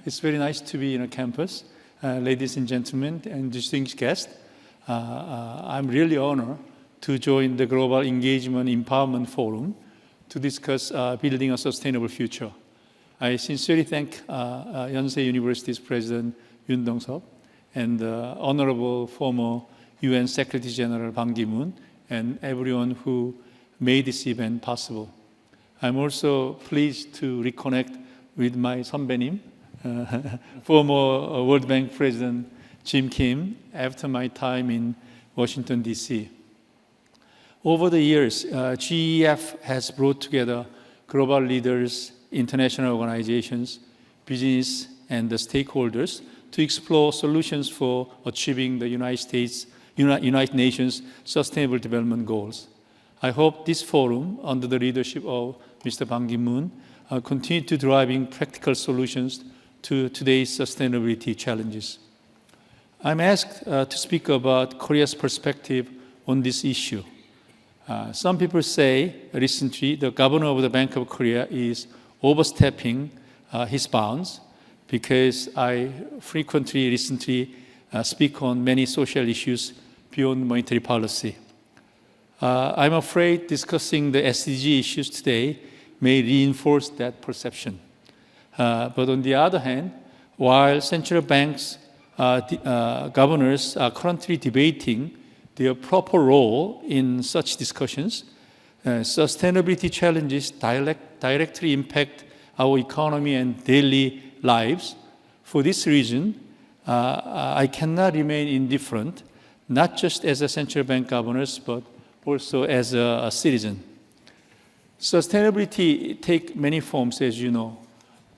It's very nice to be in a campus. Ladies and gentlemen, and distinguished guests, I'm really honored to join the Global Engagement Empowerment Forum to discuss building a sustainable future. I sincerely thank Yonsei University's President Yoon Dong-seop and Honorable former UN Secretary General Ban Ki-moon and everyone who made this event possible. I'm also pleased to reconnect with my 선배님, former World Bank President Jim Kim, after my time in Washington, D.C. Over the years, GEF has brought together global leaders, international organizations, business, and the stakeholders to explore solutions for achieving the United Nations Sustainable Development Goals. I hope this forum, under the leadership of Mr. Ban Ki-moon, continue to driving practical solutions to today's sustainability challenges. I'm asked to speak about Korea's perspective on this issue. Some people say recently the governor of the Bank of Korea is overstepping his bounds because I frequently recently speak on many social issues beyond monetary policy. I'm afraid discussing the SDG issues today may reinforce that perception. But on the other hand, while central banks governors are currently debating their proper role in such discussions, sustainability challenges directly impact our economy and daily lives. For this reason, I cannot remain indifferent, not just as a central bank governor, but also as a citizen. Sustainability takes many forms, as you know,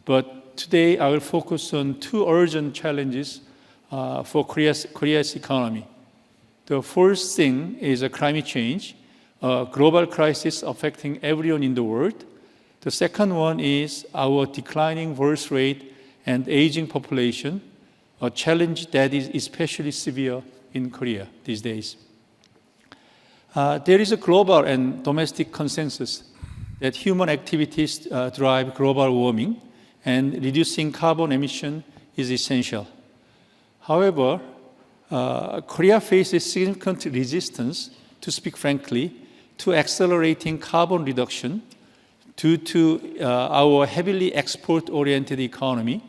but today I will focus on two urgent challenges for Korea's economy. The first thing is climate change, a global crisis affecting everyone in the world. The second one is our declining birth rate and aging population, a challenge that is especially severe in Korea these days. There is a global and domestic consensus that human activities drive global warming and reducing carbon emission is essential. However, Korea faces significant resistance, to speak frankly, to accelerating carbon reduction due to our heavily export-oriented economy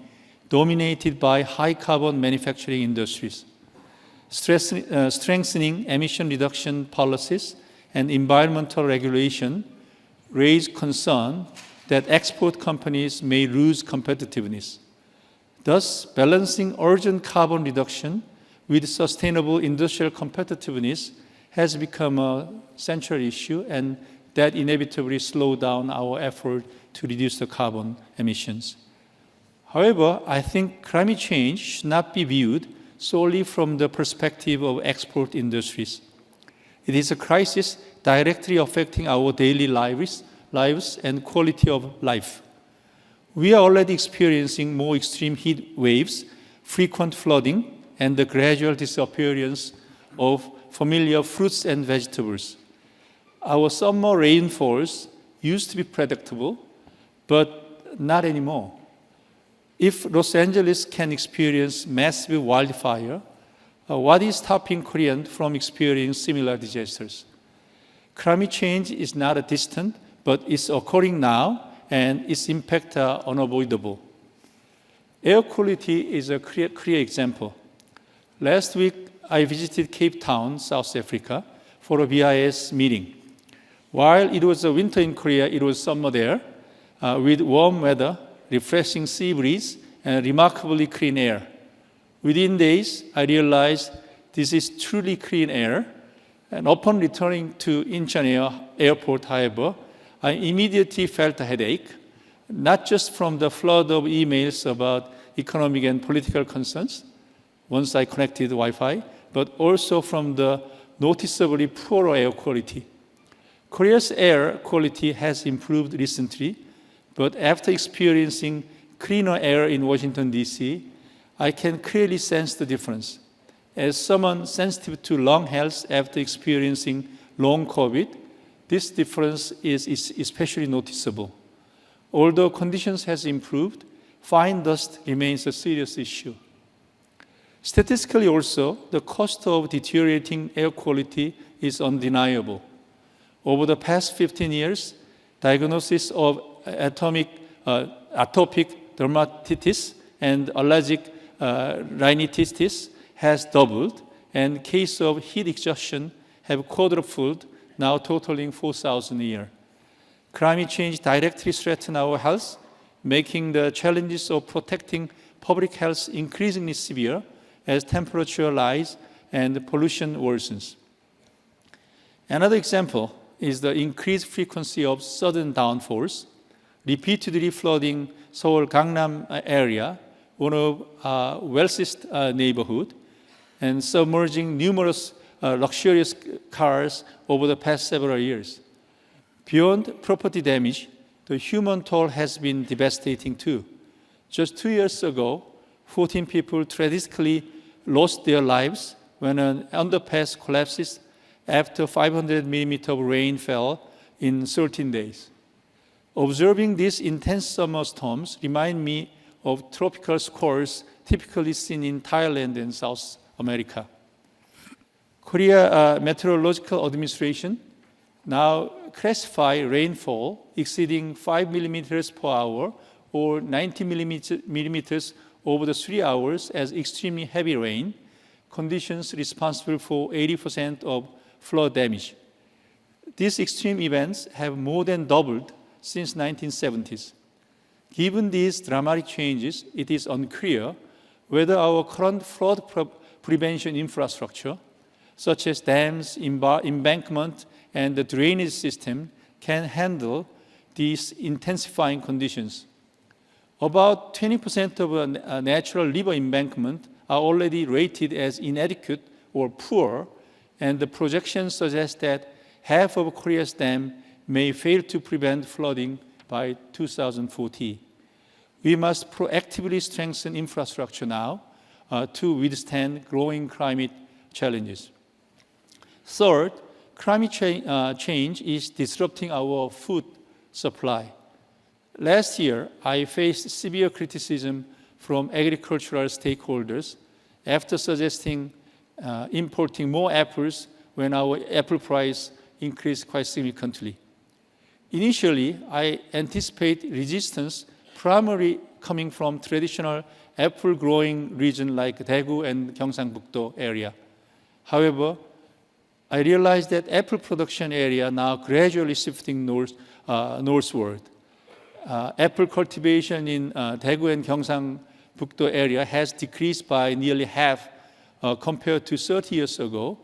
dominated by high-carbon manufacturing industries. Strengthening emission reduction policies and environmental regulation raise concern that export companies may lose competitiveness. Thus, balancing urgent carbon reduction with sustainable industrial competitiveness has become a central issue, and that inevitably slows down our effort to reduce the carbon emissions. However, I think climate change should not be viewed solely from the perspective of export industries. It is a crisis directly affecting our daily lives and quality of life. We are already experiencing more extreme heat waves, frequent flooding, and the gradual disappearance of familiar fruits and vegetables. Our summer rainfalls used to be predictable, but not anymore. If Los Angeles can experience massive wildfire, what is stopping Koreans from experiencing similar disasters? Climate change is not a distant, but it's occurring now, and its impacts are unavoidable. Air quality is a clear example. Last week, I visited Cape Town, South Africa, for a BIS meeting. While it was winter in Korea, it was summer there, with warm weather, refreshing sea breeze, and remarkably clean air. Within days, I realized this is truly clean air. And upon returning to Incheon Airport, however, I immediately felt a headache, not just from the flood of emails about economic and political concerns, once I connected Wi-Fi, but also from the noticeably poorer air quality. Korea's air quality has improved recently, but after experiencing cleaner air in Washington, D.C., I can clearly sense the difference. As someone sensitive to lung health after experiencing long COVID, this difference is especially noticeable. Although conditions has improved, fine dust remains a serious issue. Statistically also, the cost of deteriorating air quality is undeniable. Over the past 15 years, diagnosis of atopic dermatitis and allergic rhinitis has doubled, and cases of heat exhaustion have quadrupled, now totaling 4,000 a year. Climate change directly threatens our health, making the challenges of protecting public health increasingly severe as temperature rises and pollution worsens. Another example is the increased frequency of sudden downfalls, repeatedly flooding Seoul Gangnam area, one of our wealthiest neighborhood, and submerging numerous luxurious cars over the past several years. Beyond property damage, the human toll has been devastating too. Just 2 years ago, 14 people tragically lost their lives when an underpass collapses after 500 millimeters of rain fell in 13 days. Observing these intense summer storms remind me of tropical squalls typically seen in Thailand and South America. Korea Meteorological Administration now classify rainfall exceeding 5 millimeters per hour or 90 millimeters over the 3 hours as extremely heavy rain, conditions responsible for 80% of flood damage. These extreme events have more than doubled since 1970s. Given these dramatic changes, it is unclear whether our current flood prevention infrastructure, such as dams, embankment, and the drainage system, can handle these intensifying conditions. About 20% of natural river embankment are already rated as inadequate or poor, and the projections suggest that half of Korea's dam may fail to prevent flooding by 2040. We must proactively strengthen infrastructure now to withstand growing climate challenges. Third, climate change is disrupting our food supply. Last year, I faced severe criticism from agricultural stakeholders after suggesting importing more apples when our apple price increased quite significantly. Initially, I anticipate resistance primarily coming from traditional apple-growing regions like Daegu and Gyeongsangbuk-do area. However, I realized that apple production area now gradually shifting northward. Apple cultivation in Daegu and Gyeongsangbuk-do area has decreased by nearly half compared to 30 years ago,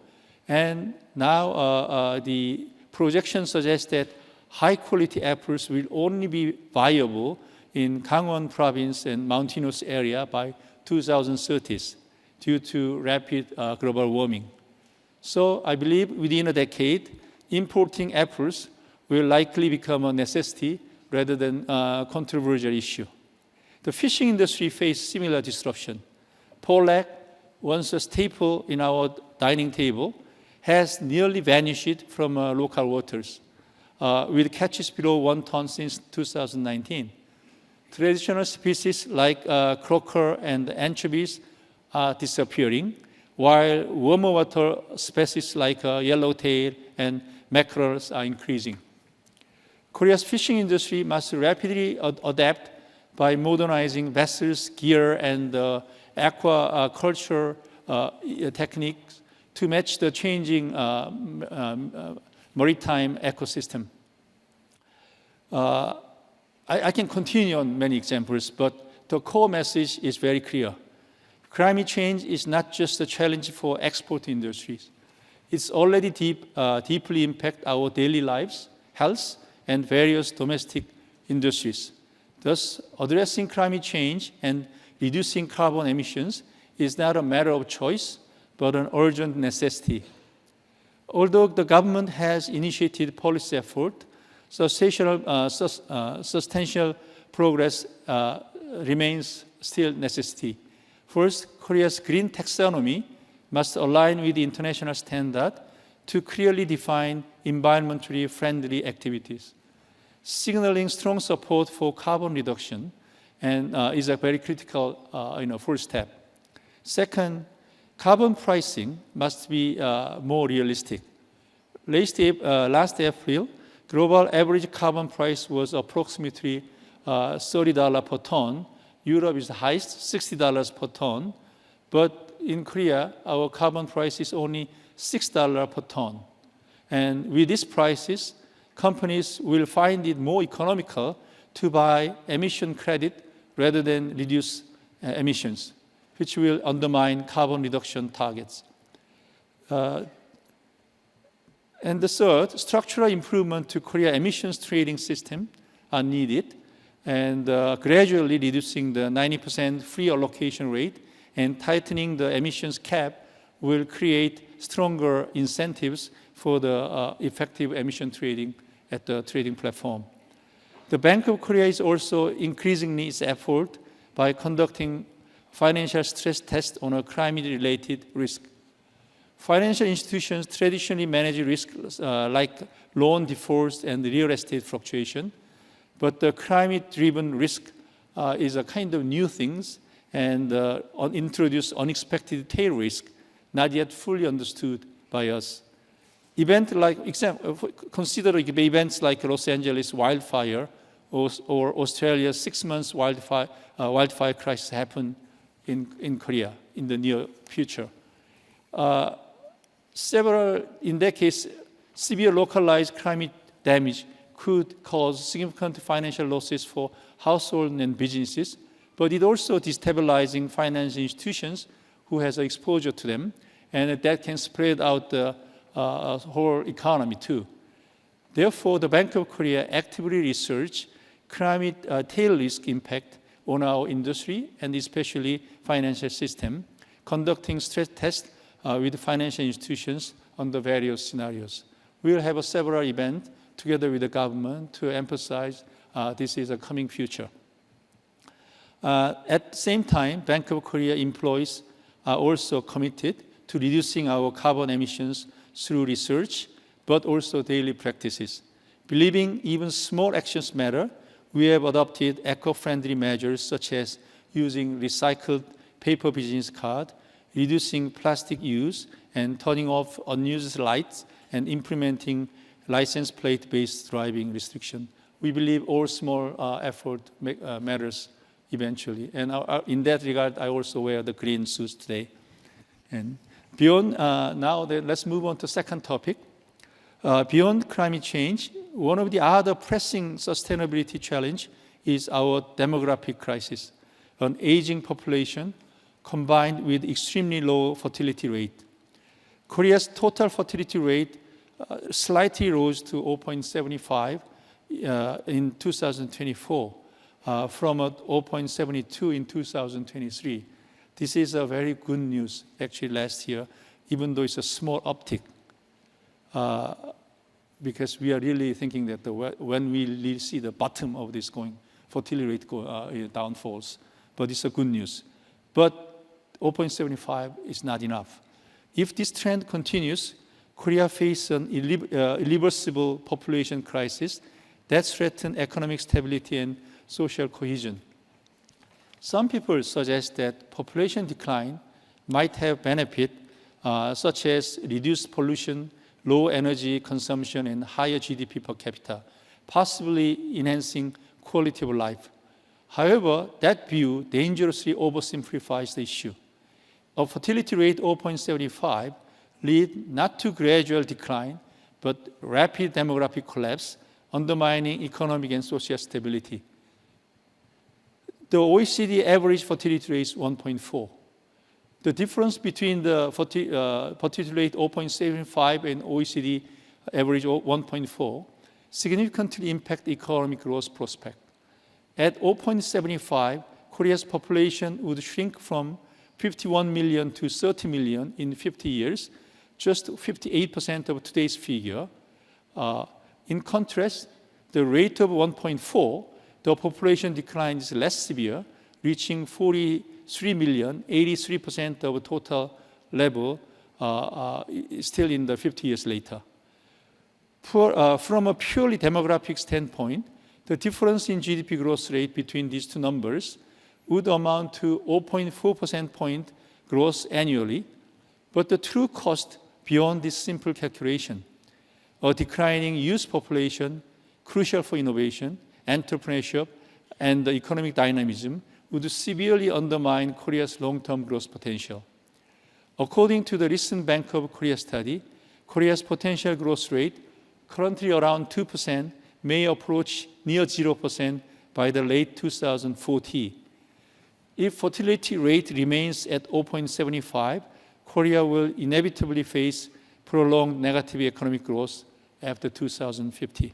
and now the projections suggest that high-quality apples will only be viable in Gangwon province and mountainous area by 2030s due to rapid global warming. So I believe within a decade, importing apples will likely become a necessity rather than a controversial issue. The fishing industry faced similar disruption. Pollock, once a staple in our dining table, has nearly vanished from local waters, with catches below 1 ton since 2019. Traditional species like croaker and anchovies are disappearing, while warmer water species like yellowtail and mackerels are increasing. Korea's fishing industry must rapidly adapt by modernizing vessels, gear, and aquaculture techniques to match the changing maritime ecosystem. I can continue on many examples, but the core message is very clear. Climate change is not just a challenge for export industries. It's already deeply impact our daily lives, health, and various domestic industries. Thus, addressing climate change and reducing carbon emissions is not a matter of choice, but an urgent necessity. Although the government has initiated policy effort, substantial progress remains still necessity. First, Korea's green taxonomy must align with the international standard to clearly define environmentally friendly activities. Signaling strong support for carbon reduction and is a very critical first step. Second, carbon pricing must be more realistic. Last April, global average carbon price was approximately $30 per ton. Europe is the highest, $60 per ton. But in Korea, our carbon price is only $6 per ton. And with these prices, companies will find it more economical to buy emission credit rather than reduce emissions, which will undermine carbon reduction targets. And the third, structural improvement to Korea emissions trading system are needed, and gradually reducing the 90% free allocation rate and tightening the emissions cap will create stronger incentives for the effective emission trading at the trading platform. The Bank of Korea is also increasing its effort by conducting financial stress tests on a climate-related risk. Financial institutions traditionally manage risks like loan defaults and real estate fluctuation, but the climate-driven risk is a kind of new thing and introduce unexpected tail risk, not yet fully understood by us. Consider events like Los Angeles wildfire or Australia's 6 months wildfire crisis happen in Korea in the near future. In that case, severe localized climate damage could cause significant financial losses for households and businesses, but it also destabilizing financial institutions who has exposure to them, and that can spread out the whole economy too. Therefore, the Bank of Korea actively research climate tail risk impact on our industry and especially financial system, conducting stress tests with financial institutions on the various scenarios. We will have several events together with the government to emphasize this is a coming future. At the same time, Bank of Korea employees are also committed to reducing our carbon emissions through research, but also daily practices. Believing even small actions matter, we have adopted eco-friendly measures such as using recycled paper business card, reducing plastic use, and turning off unused lights, and implementing license plate-based driving restriction. We believe all small effort matters eventually. And in that regard, I also wear the green suits today. And beyond, let's move on to the second topic. Beyond climate change, one of the other pressing sustainability challenge is our demographic crisis, an aging population combined with extremely low fertility rate. Korea's total fertility rate slightly rose to 0.75 in 2024 from 0.72 in 2023. This is a very good news, actually, last year, even though it's a small uptick, because we are really thinking that when we see the bottom of this fertility rate downfalls, but it's a good news. But 0.75 is not enough. If this trend continues, Korea faces an irreversible population crisis that threatens economic stability and social cohesion. Some people suggest that population decline might have benefit such as reduced pollution, low energy consumption, and higher GDP per capita, possibly enhancing quality of life. However, that view dangerously oversimplifies the issue. A fertility rate 0.75 lead not to gradual decline, but rapid demographic collapse, undermining economic and social stability. The OECD average fertility rate is 1.4. The difference between the fertility rate 0.75 and OECD average 1.4 significantly impact economic growth prospect. At 0.75, Korea's population would shrink from 51 million to 30 million in 50 years, just 58% of today's figure. In contrast, the rate of 1.4, the population decline is less severe, reaching 43 million, 83% of total level, still in the 50 years later. From a purely demographic standpoint, The difference in GDP growth rate between these two numbers would amount to 0.4 percentage point growth annually, but the true cost beyond this simple calculation, a declining youth population, crucial for innovation, entrepreneurship, and the economic dynamism, would severely undermine Korea's long-term growth potential. According to the recent Bank of Korea study, Korea's potential growth rate, currently around 2%, may approach near 0% by the late 2040. If fertility rate remains at 0.75, Korea will inevitably face prolonged negative economic growth after 2050.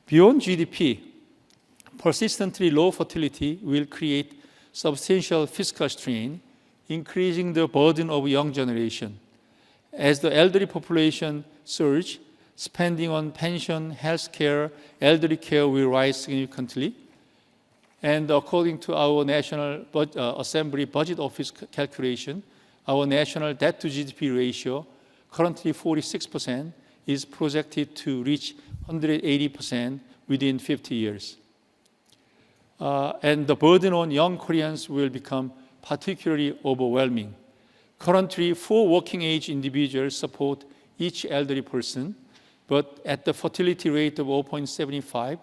Beyond GDP, persistently low fertility will create substantial fiscal strain, increasing the burden of young generation. As the elderly population surge, spending on pension, health care, elderly care will rise significantly. And according to our National Assembly Budget Office calculation, our national debt to GDP ratio, currently 46%, is projected to reach 180% within 50 years. And the burden on young Koreans will become particularly overwhelming. Currently, 4 working-age individuals support each elderly person, but at the fertility rate of 0.75,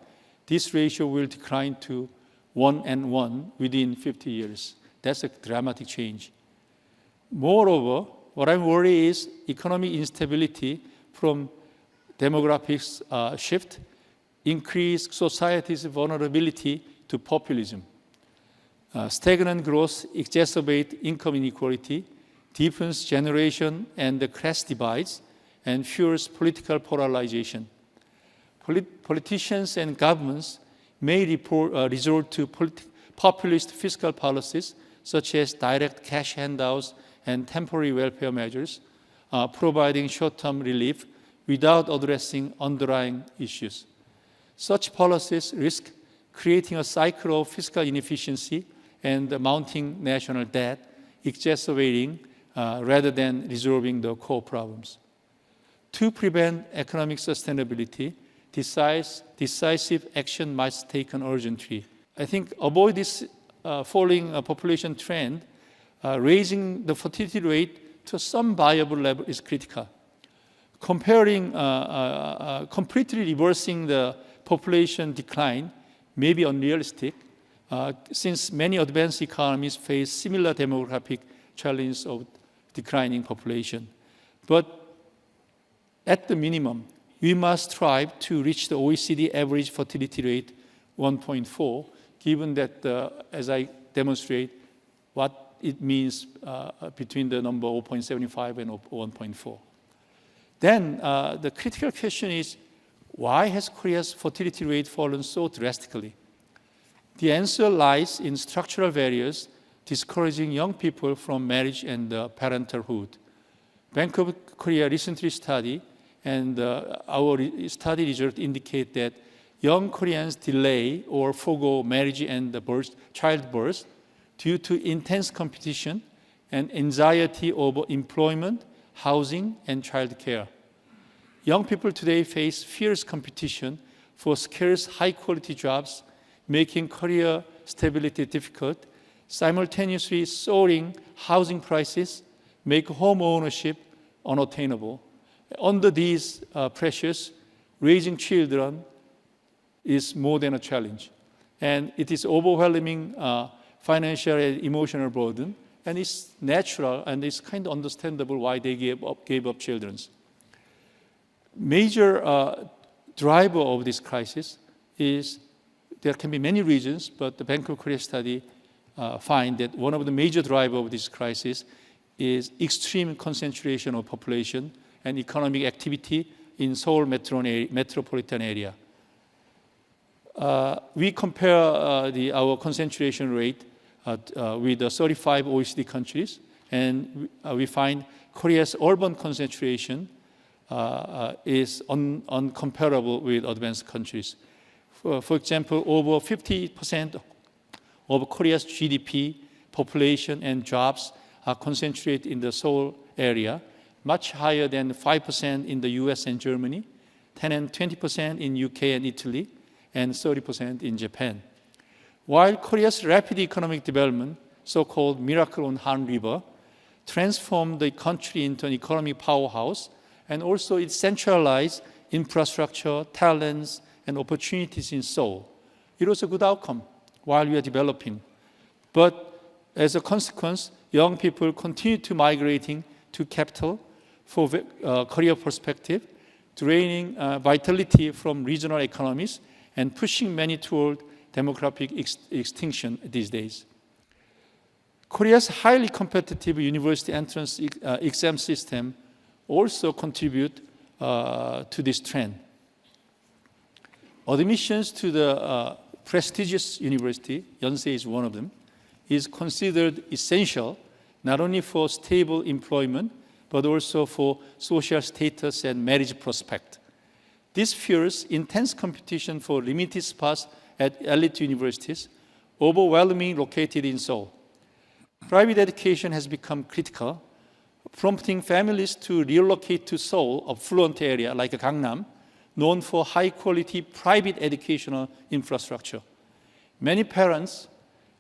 this ratio will decline to 1:1 within 50 years. That's a dramatic change. Moreover, what I'm worried is economic instability from demographic shift, increase society's vulnerability to populism. Stagnant growth exacerbates income inequality, deepens generation and the class divides, and fuels political polarization. Politicians and governments may resort to populist fiscal policies such as direct cash handouts and temporary welfare measures, providing short-term relief without addressing underlying issues. Such policies risk creating a cycle of fiscal inefficiency and mounting national debt, exacerbating rather than resolving the core problems. To prevent economic sustainability, decisive action must be taken urgently. I think avoid this falling population trend, raising the fertility rate to some viable level is critical. Completely reversing the population decline may be unrealistic, since many advanced economies face similar demographic challenges of declining population. But at the minimum, we must strive to reach the OECD average fertility rate 1.4, given that, as I demonstrate, what it means between the number 0.75 and 1.4. Then the critical question is, why has Korea's fertility rate fallen so drastically? The answer lies in structural barriers discouraging young people from marriage and parenthood. Bank of Korea recently studied, and our study results indicate that young Koreans delay or forego marriage and childbirth due to intense competition and anxiety over employment, housing, and childcare. Young people today face fierce competition for scarce, high-quality jobs, making career stability difficult. Simultaneously, soaring housing prices make home ownership unattainable. Under these pressures, raising children is more than a challenge. And it is overwhelming financial and emotional burden. And it's natural and it's kind of understandable why they gave up children. Major driver of this crisis is, there can be many reasons, but the Bank of Korea study find that one of the major drivers of this crisis is extreme concentration of population and economic activity in Seoul metropolitan area. We compare our concentration rate with the 35 OECD countries, and we find Korea's urban concentration is uncomparable with advanced countries. For example, over 50% of Korea's GDP, population, and jobs are concentrated in the Seoul area, much higher than 5% in the US and Germany, 10 and 20% in UK and Italy, and 30% in Japan. While Korea's rapid economic development, so-called Miracle on Han River, transformed the country into an economic powerhouse, and also it centralized infrastructure, talents, and opportunities in Seoul. It was a good outcome while we are developing. But as a consequence, young people continue to migrating to capital for career perspective, draining vitality from regional economies and pushing many toward demographic extinction these days. Korea's highly competitive university entrance exam system also contribute to this trend. Admissions to the prestigious university, Yonsei is one of them, is considered essential not only for stable employment, but also for social status and marriage prospect. This fuels intense competition for limited spots at elite universities, overwhelmingly located in Seoul. Private education has become critical, prompting families to relocate to Seoul, a affluent area like Gangnam, known for high-quality private educational infrastructure. Many parents,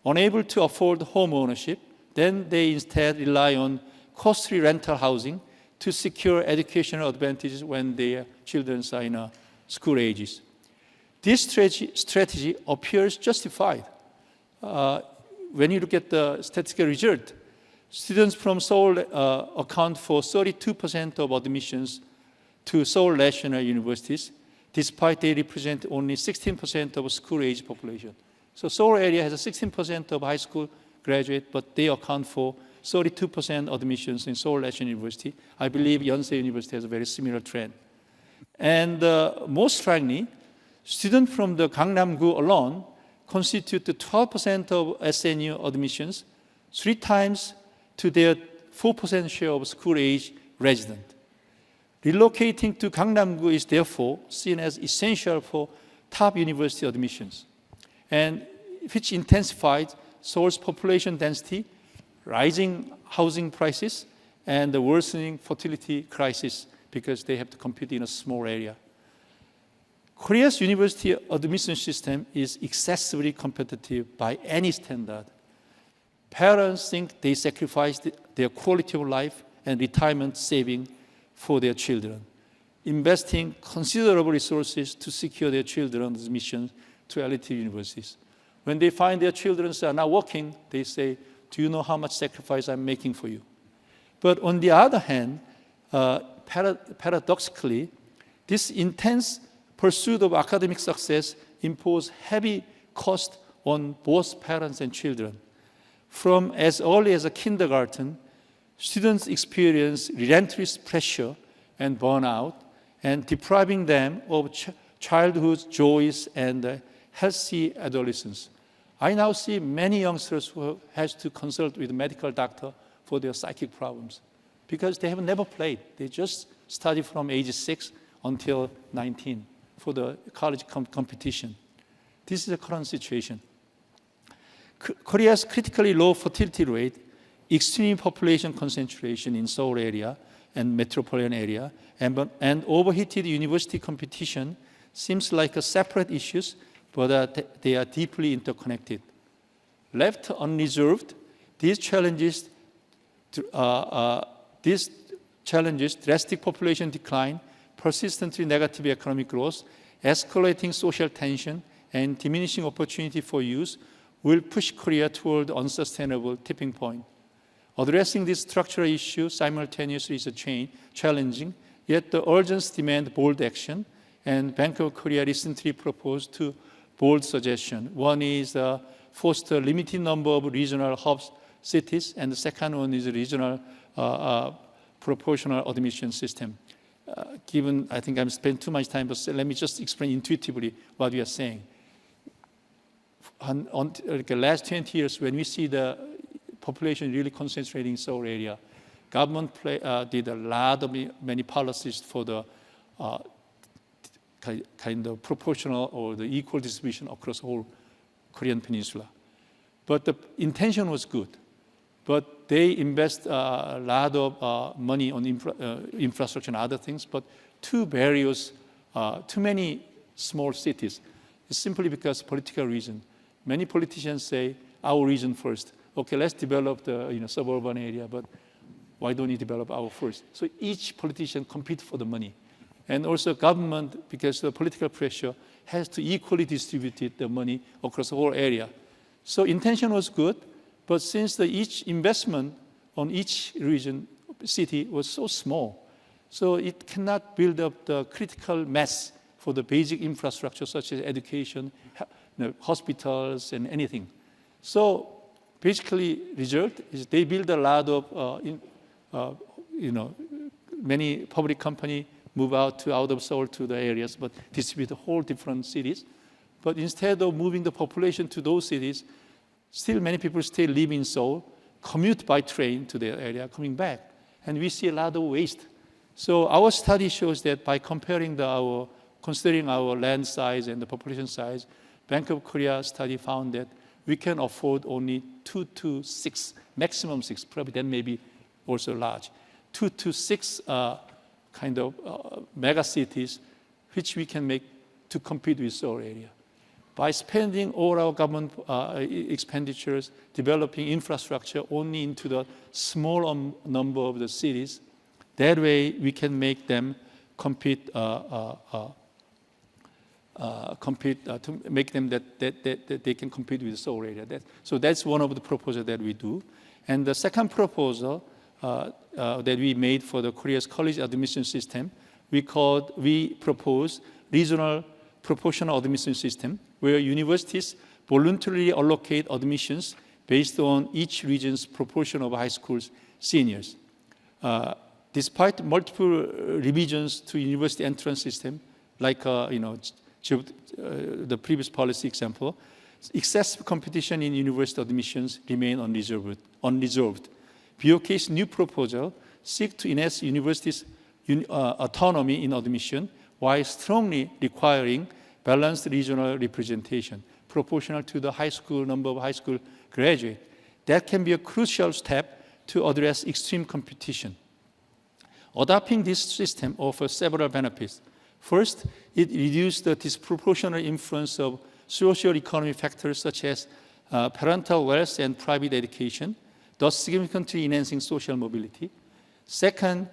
unable to afford home ownership, then they instead rely on costly rental housing to secure educational advantages when their children are in school ages. This strategy appears justified. When you look at the statistical result, students from Seoul account for 32% of admissions to Seoul National Universities, despite they represent only 16% of school-age population. So Seoul area has 16% of high school graduate, but they account for 32% admissions in Seoul National University. I believe Yonsei University has a very similar trend. And most strikingly, students from the Gangnam-gu alone constitute 12% of SNU admissions, 3 times to their 4% share of school-age residents. Relocating to Gangnam-gu is therefore seen as essential for top university admissions, and which intensified Seoul's population density, rising housing prices, and the worsening fertility crisis because they have to compete in a small area. Korea's university admission system is excessively competitive by any standard. Parents think they sacrificed their quality of life and retirement saving for their children, investing considerable resources to secure their children's admission to elite universities. When they find their children are not working, they say, "Do you know how much sacrifice I'm making for you?" But on the other hand, paradoxically, this intense pursuit of academic success imposes heavy cost on both parents and children. From as early as a kindergarten, students experience relentless pressure and burnout, and depriving them of childhood joys and healthy adolescence. I now see many youngsters who have to consult with a medical doctor for their psychic problems because they have never played. They just study from age 6 until 19 for the college competition. This is the current situation. Korea's critically low fertility rate, extreme population concentration in Seoul area and metropolitan area, and overheated university competition seems like a separate issues, but they are deeply interconnected. Left unresolved, these challenges, drastic population decline, persistently negative economic growth, escalating social tension, and diminishing opportunity for youth will push Korea toward unsustainable tipping point. Addressing this structural issue simultaneously is challenging, yet the urgency demands bold action, and Bank of Korea recently proposed 2 bold suggestions. One is foster limited number of regional hub cities, and the second one is a regional proportional admission system. Given, I think I'm spending too much time, but let me just explain intuitively what we are saying. On the last 20 years, when we see the population really concentrating in Seoul area, government did a lot of many policies for the kind of proportional or the equal distribution across the whole Korean peninsula. But the intention was good. But they invest a lot of money on infrastructure and other things, but too many small cities. It's simply because of political reason. Many politicians say, our region first. Okay, let's develop the suburban area, but why don't you develop our first? So each politician competes for the money. And also government, because of political pressure, has to equally distribute the money across the whole area. So intention was good, but since each investment on each region, city was so small, so it cannot build up the critical mass for the basic infrastructure such as education, hospitals, and anything. So basically, result is they build a lot of, many public company move out of Seoul to the areas, but distribute the whole different cities. But instead of moving the population to those cities, still many people still live in Seoul, commute by train to their area, coming back. And we see a lot of waste. So our study shows that by considering our land size and the population size, Bank of Korea study found that we can afford only 2 to 6, maximum 6, probably that may be also large, 2 to 6 mega cities, which we can make to compete with Seoul area. By spending all our government expenditures, developing infrastructure only into the small number of the cities, that way we can make them compete, to make them that they can compete with the Seoul area. So that's one of the proposals that we do. And the second proposal that we made for the Korea's college admission system, we propose regional proportional admission system, where universities voluntarily allocate admissions based on each region's proportion of high school seniors. Despite multiple revisions to university entrance system, like the previous policy example, excessive competition in university admissions remain unresolved. BOK's new proposal seeks to enhance universities' autonomy in admission while strongly requiring balanced regional representation, proportional to the number of high school graduates. That can be a crucial step to address extreme competition. Adopting this system offers several benefits. First, it reduces the disproportionate influence of socio-economic factors such as parental wealth and private education, thus significantly enhancing social mobility. Second,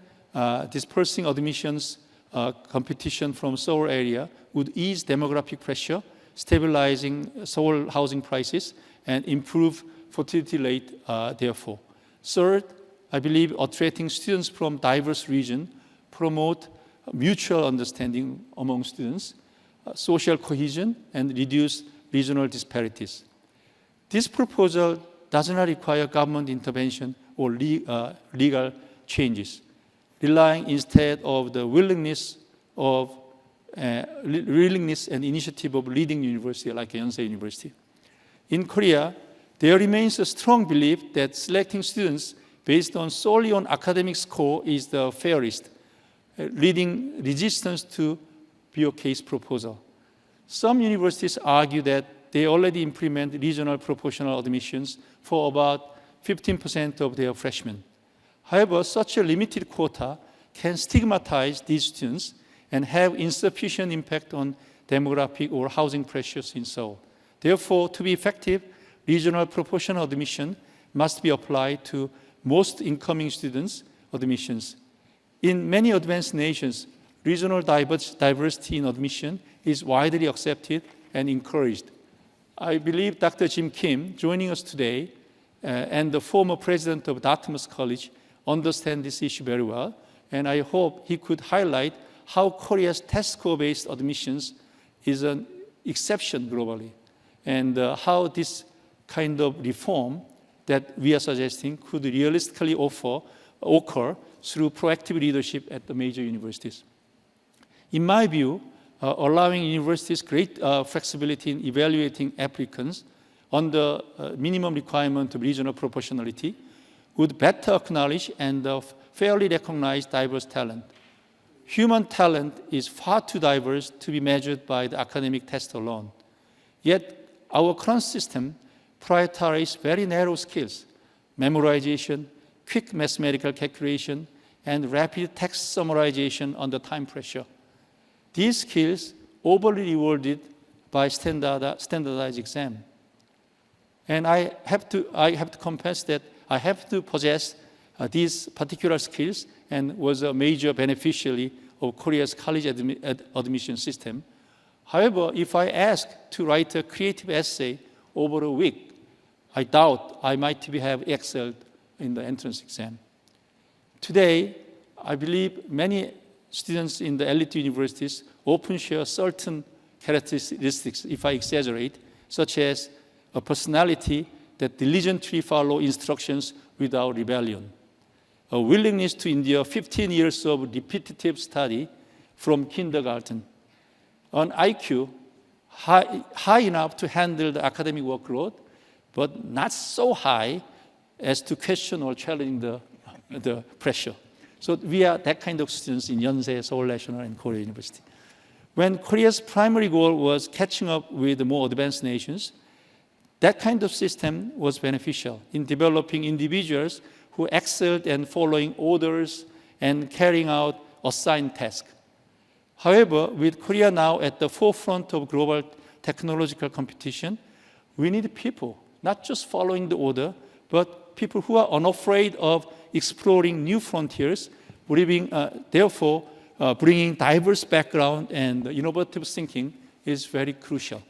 dispersing admissions competition from Seoul area would ease demographic pressure, stabilizing Seoul housing prices, and improve fertility rate, therefore. Third, I believe attracting students from diverse regions promote mutual understanding among students, social cohesion, and reduce regional disparities. This proposal does not require government intervention or legal changes, relying instead of the willingness and initiative of leading university like Yonsei University. In Korea, there remains a strong belief that selecting students based solely on academic score is the fairest, leading resistance to BOK's proposal. Some universities argue that they already implement regional proportional admissions for about 15% of their freshmen. However, such a limited quota can stigmatize these students and have insufficient impact on demographic or housing pressures in Seoul. Therefore, to be effective, regional proportional admission must be applied to most incoming students' admissions. In many advanced nations, regional diversity in admission is widely accepted and encouraged. I believe Dr. Jim Kim, joining us today, and the former president of Dartmouth College, understand this issue very well, and I hope he could highlight how Korea's test score-based admissions is an exception globally, and how this kind of reform that we are suggesting could realistically occur through proactive leadership at the major universities. In my view, allowing universities great flexibility in evaluating applicants on the minimum requirement of regional proportionality would better acknowledge and fairly recognize diverse talent. Human talent is far too diverse to be measured by the academic test alone. Yet, our current system prioritizes very narrow skills: memorization, quick mathematical calculation, and rapid text summarization under time pressure. These skills, overly rewarded, by standardized exam. And I have to confess that I have to possess these particular skills and was a major beneficiary of Korea's college admission system. However, if I ask to write a creative essay over a week, I doubt I might have excelled in the entrance exam. Today, I believe many students in the elite universities often share certain characteristics, if I exaggerate, such as a personality that diligently follow instructions without rebellion, a willingness to endure 15 years of repetitive study from kindergarten, an IQ high enough to handle the academic workload, but not so high as to question or challenge the pressure. So we are that kind of students in Yonsei, Seoul National, and Korea University. When Korea's primary goal was catching up with the more advanced nations, that kind of system was beneficial in developing individuals who excelled in following orders and carrying out assigned tasks. However, with Korea now at the forefront of global technological competition, we need people, not just following the order, but people who are unafraid of exploring new frontiers, therefore bringing diverse background and innovative thinking is very crucial.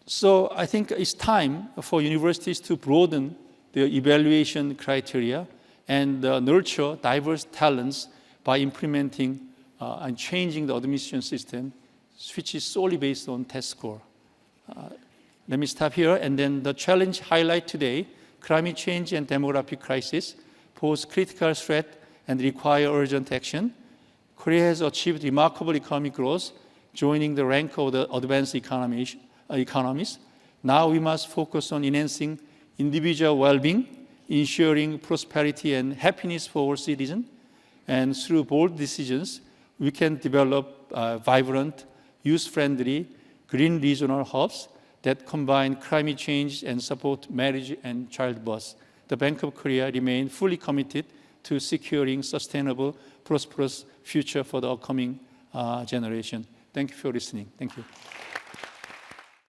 So I think it's time for universities to broaden their evaluation criteria and nurture diverse talents by implementing and changing the admission system, which is solely based on test score. Let me stop here, and then the challenge highlight today, climate change and demographic crisis, pose critical threat and require urgent action. Korea has achieved remarkable economic growth, joining the rank of the advanced economies. Now we must focus on enhancing individual well-being, ensuring prosperity and happiness for our citizens, and through bold decisions, we can develop vibrant, youth-friendly, green regional hubs that combine climate change and support marriage and childbirth. The Bank of Korea remains fully committed to securing sustainable, prosperous future for the upcoming generation. Thank you for listening. Thank you.